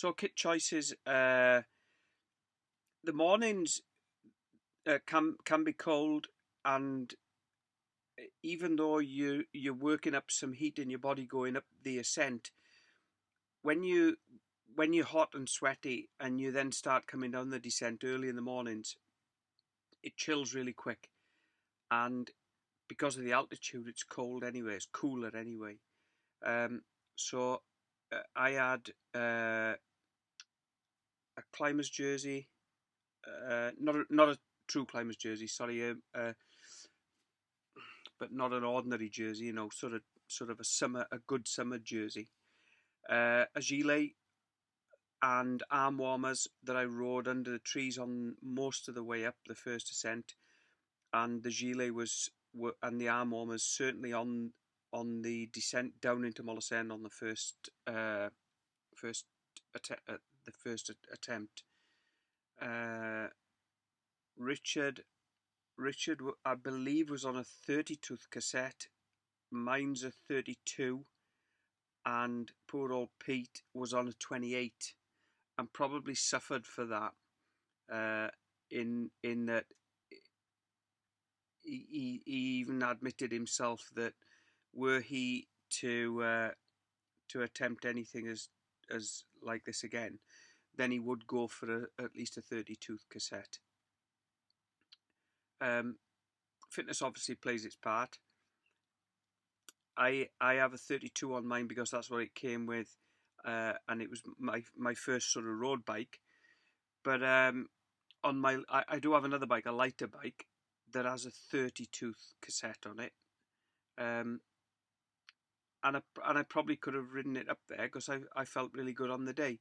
So kit choices. The mornings can be cold, and even though you're working up some heat in your body going up the ascent, when you're hot and sweaty, and you then start coming down the descent early in the mornings, it chills really quick, and because of the altitude, it's cold anyway. It's cooler anyway. Um, so I had a climbers jersey, not a true climbers jersey. Sorry, but not an ordinary jersey. Sort of a good summer jersey. A gilet and arm warmers that I rode under the trees on most of the way up the first ascent, and the gilet and the arm warmers certainly on the descent down into Molossen on the first attempt. Uh, Richard Richard, I believe, was on a 30 tooth cassette. Mine's a 32, and poor old Pete was on a 28, and probably suffered for that. In that he even admitted himself that were he to attempt anything as like this again, then he would go for at least a 30 tooth cassette. Fitness obviously plays its part. I have a 32 on mine because that's what it came with, and it was my first sort of road bike. But on I do have another bike, a lighter bike, that has a 30 tooth cassette on it. And I probably could have ridden it up there because I felt really good on the day.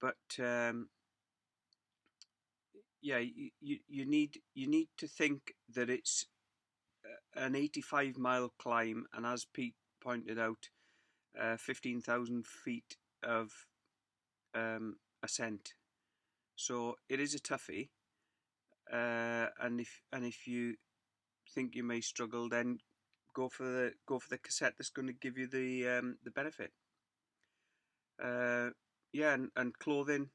But yeah, you need to think that it's an 85-mile climb, and as Pete pointed out, 15,000 feet of ascent. So it is a toughie, and if you think you may struggle, then go for the cassette that's going to give you the benefit. Yeah, and clothing,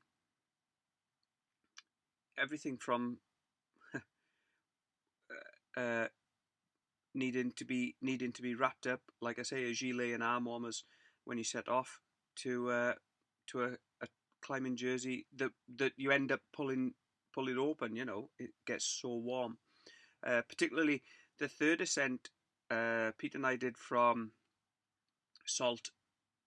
everything from uh, needing to be wrapped up, like I say, a gilet and arm warmers when you set off, to a climbing jersey that you end up pulling open. It gets so warm. Particularly the third ascent, Pete and I did from Salt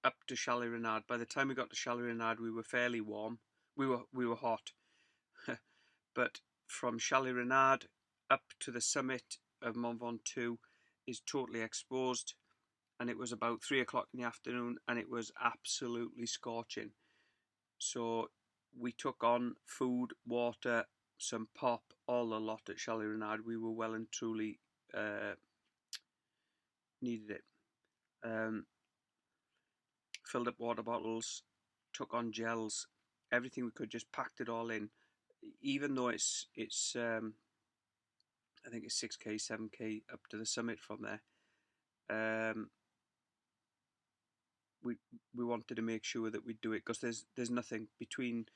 up to Chalet Renard. By the time we got to Chalet Renard, we were fairly warm. We were hot, but from Chalet Renard up to the summit of Mont-Ventoux is totally exposed, and it was about 3 o'clock in the afternoon, and it was absolutely scorching. So we took on food, water, some pop, all a lot at Chalet Renard. We were well and truly needed it. Filled up water bottles, took on gels, everything we could, just packed it all in. Even though it's I think it's 6k, 7k up to the summit from there. We wanted to make sure that we'd do it because there's nothing between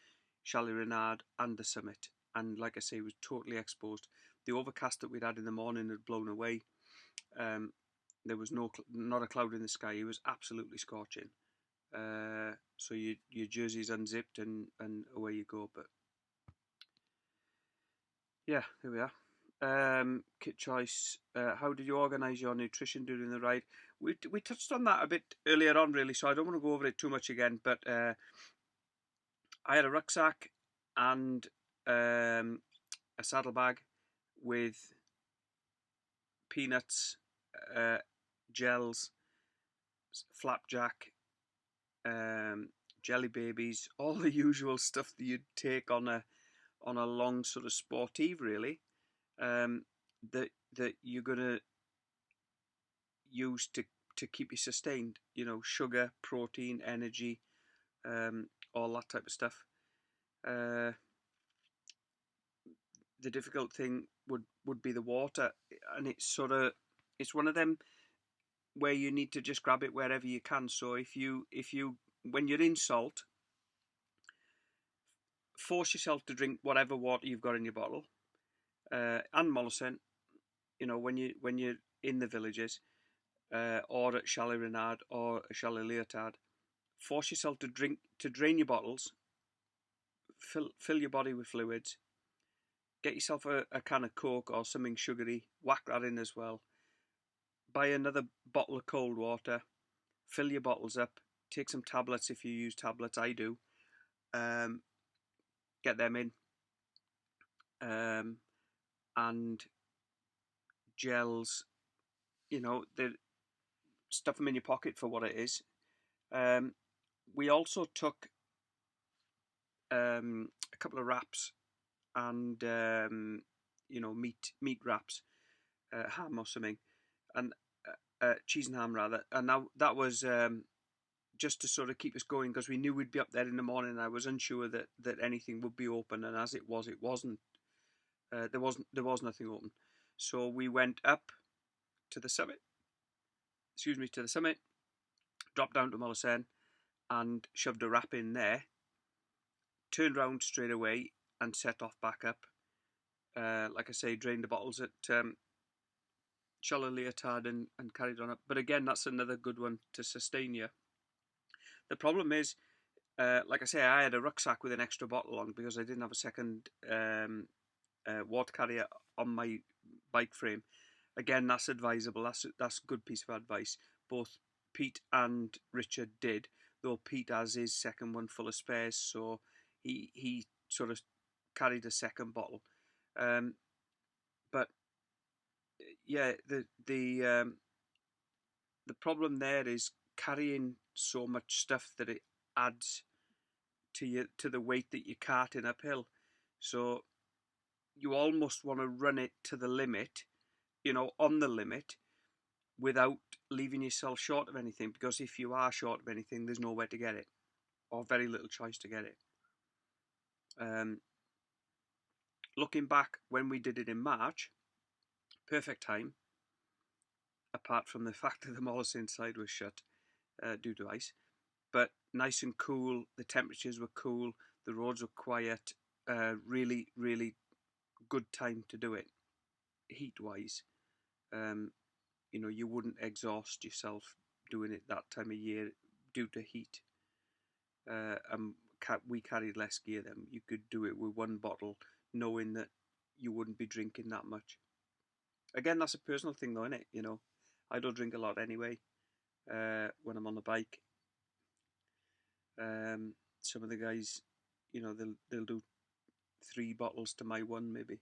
Chalet Renard and the summit, and like I say, it was totally exposed. The overcast that we'd had in the morning had blown away. There was not a cloud in the sky. It was absolutely scorching. So your jersey's unzipped and away you go. But yeah, here we are. Kit choice. How did you organise your nutrition during the ride? We touched on that a bit earlier on, really, so I don't want to go over it too much again. But I had a rucksack and a saddlebag with peanuts, gels, flapjack, jelly babies, all the usual stuff that you'd take on a long sort of sportive, really, that you're gonna use to keep you sustained. Sugar, protein, energy, all that type of stuff. The difficult thing would be the water, and it's one of them where you need to just grab it wherever you can. So if you when you're in Salt, force yourself to drink whatever water you've got in your bottle, and Mollison. You know, when you're in the villages, or at Chalet Renard or Chalet Leotard, force yourself to drain your bottles, fill your body with fluids, get yourself a can of Coke or something sugary, whack that in as well. Buy another bottle of cold water, fill your bottles up, take some tablets if you use tablets, I do, get them in, and gels, stuff them in your pocket for what it is. We also took a couple of wraps and meat wraps, ham or something, and cheese and ham rather. And now that was just to sort of keep us going, because we knew we'd be up there in the morning. I was unsure that anything would be open, and as it was, it wasn't. There was nothing open. So we went up to the summit. To the summit, dropped down to Mollison, and shoved a wrap in there. Turned round straight away and set off back up. Like I say, drained the bottles at Chalet Leotard and carried on up. But again, that's another good one to sustain you. The problem is, like I say, I had a rucksack with an extra bottle on because I didn't have a second water carrier on my bike frame. Again, that's advisable. That's a good piece of advice. Both Pete and Richard did, though Pete has his second one full of spares, so he sort of carried a second bottle. But yeah, the problem there is carrying so much stuff that it adds to the weight that you're carting uphill. So you almost want to run it to the limit, on the limit, without leaving yourself short of anything. Because if you are short of anything, there's nowhere to get it, or very little choice to get it. Looking back, when we did it in March, perfect time, apart from the fact that the Mollis inside was shut due to ice, but nice and cool. The temperatures were cool, the roads were quiet. Really, really good time to do it, heat-wise. You wouldn't exhaust yourself doing it that time of year due to heat. We carried less gear then. You could do it with one bottle, knowing that you wouldn't be drinking that much. Again, that's a personal thing though, isn't it? I don't drink a lot anyway when I'm on the bike. Some of the guys, they'll do 3 bottles to my 1 maybe.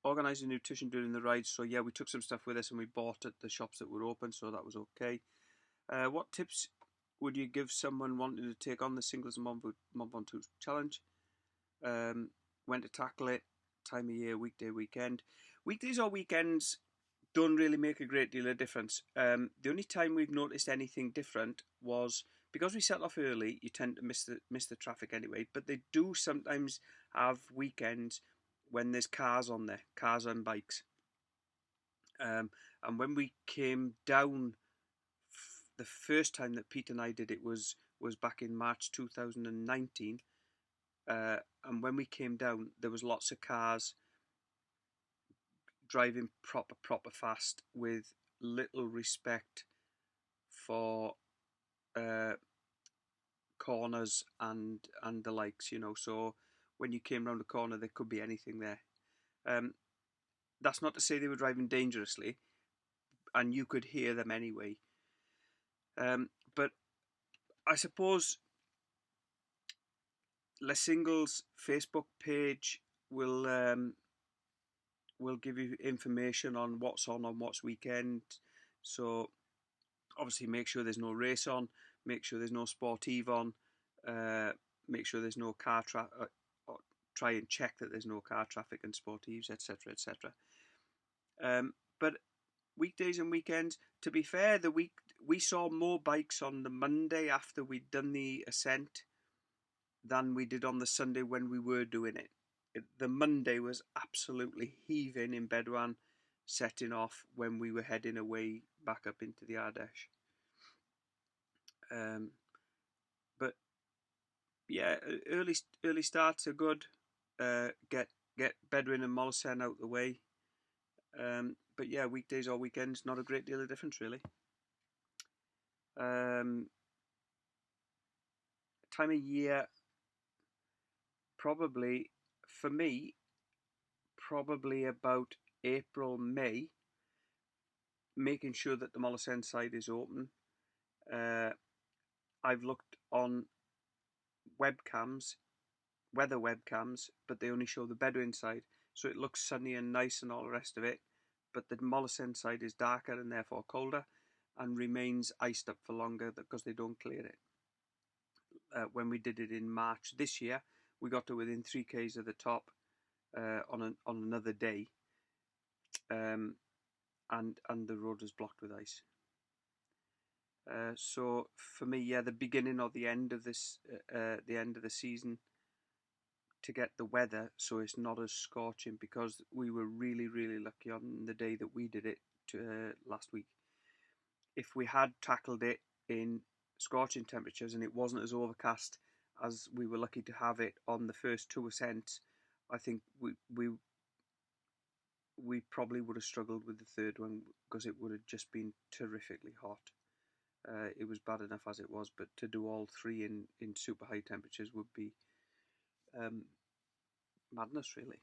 Organising nutrition during the ride. So yeah, we took some stuff with us and we bought at the shops that were open, so that was okay. What tips would you give someone wanting to take on the Cingles and mont-ventoux challenge? When to tackle it, time of year, weekday, weekend. Weekdays or weekends don't really make a great deal of difference. The only time we've noticed anything different was because we set off early. You tend to miss the traffic anyway, but they do sometimes have weekends when there's cars on there, cars and bikes. And when we came down, the first time that Pete and I did it was back in March 2019. And when we came down, there was lots of cars driving proper fast with little respect for corners and the likes, So when you came round the corner, there could be anything there. That's not to say they were driving dangerously, and you could hear them anyway. But I suppose Les Cingles Facebook page will give you information on what's on what's weekend. So obviously make sure there's no race on, make sure there's no sportive on, make sure there's no car traffic, or try and check that there's no car traffic and sportives, etc., etc. But weekdays and weekends, to be fair, we saw more bikes on the Monday after we'd done the ascent than we did on the Sunday when we were doing it. The Monday was absolutely heaving in Bedouin, setting off when we were heading away back up into the Ardèche. But yeah, early starts are good. Get Bedouin and Mollison out the way. But yeah, weekdays or weekends, not a great deal of difference really. Time of year, probably for me, probably about April, May, making sure that the Mollison side is open. I've looked on webcams, weather webcams, but they only show the Bedouin side, so it looks sunny and nice and all the rest of it. But the Mollison side is darker and therefore colder, and remains iced up for longer because they don't clear it. When we did it in March this year, we got to within 3 k's of the top on another day, and the road was blocked with ice. So for me, yeah, the beginning or the end of the end of the season, to get the weather so it's not as scorching, because we were really lucky on the day that we did it last week. If we had tackled it in scorching temperatures and it wasn't as overcast as we were lucky to have it on the first 2 ascents, I think we probably would have struggled with the third one, because it would have just been terrifically hot. It was bad enough as it was, but to do all three in super high temperatures would be madness, really.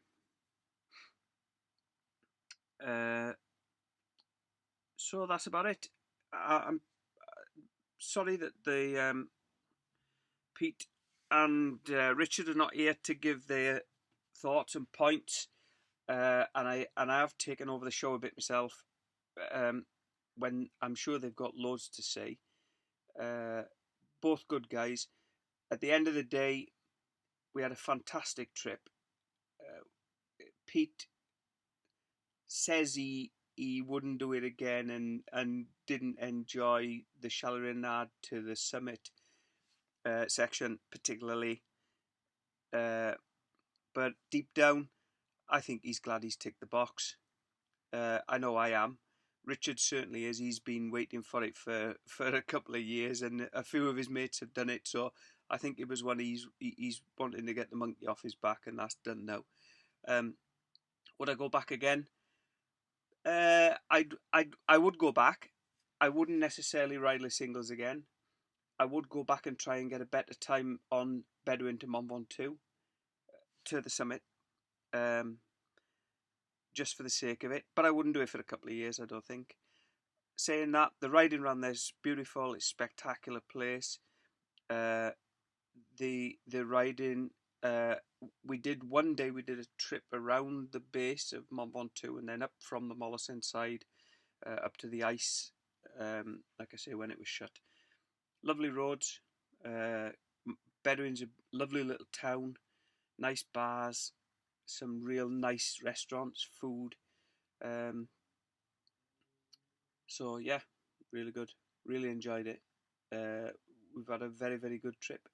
So that's about it. I'm sorry that the Pete and Richard are not here to give their thoughts and points, and I have taken over the show a bit myself. When I'm sure they've got loads to say. Both good guys. At the end of the day, we had a fantastic trip. Pete says he wouldn't do it again, and didn't enjoy the Chalaronard to the summit section particularly. But deep down, I think he's glad he's ticked the box. I know I am. Richard certainly is. He's been waiting for it for a couple of years, and a few of his mates have done it. So I think it was one he's wanting to get the monkey off his back, and that's done now. Would I go back again? I would go back. I wouldn't necessarily ride the Cingles again. I would go back and try and get a better time on Bedouin to mont-ventoux to the summit, just for the sake of it. But I wouldn't do it for a couple of years, I don't think. Saying that, the riding around there's beautiful. It's a spectacular place. The riding. We did a trip around the base of Mont Ventoux and then up from the Mollison side, up to the ice. Like I say, when it was shut. Lovely roads. Bedouin's a lovely little town. Nice bars. Some real nice restaurants, food. So yeah, really good. Really enjoyed it. We've had a very good trip.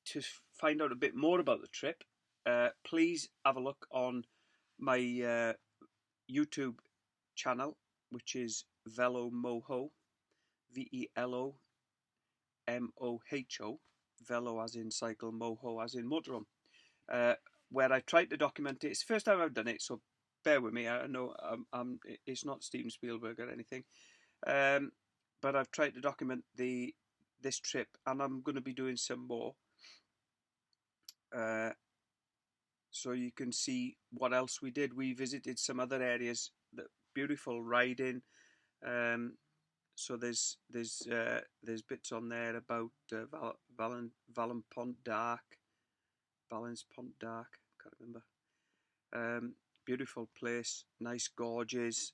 To find out a bit more about the trip, please have a look on my YouTube channel, which is Velo Moho, VeloMoho, Velo as in cycle, Moho as in motorhome, where I tried to document it. It's the first time I've done it, so bear with me. I know it's not Steven Spielberg or anything, but I've tried to document this trip, and I'm going to be doing some more. So you can see what else we did. We visited some other areas, that beautiful riding. So there's bits on there about Valence Pont d'Arc, can't remember. Beautiful place, nice gorges.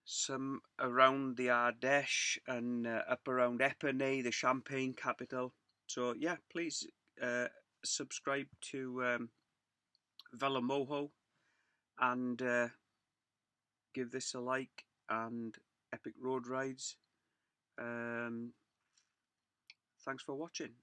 Some around the Ardèche and up around Epernay, the Champagne capital. So yeah, please subscribe to Velo Moho and give this a like, and Epic Road Rides. Thanks for watching.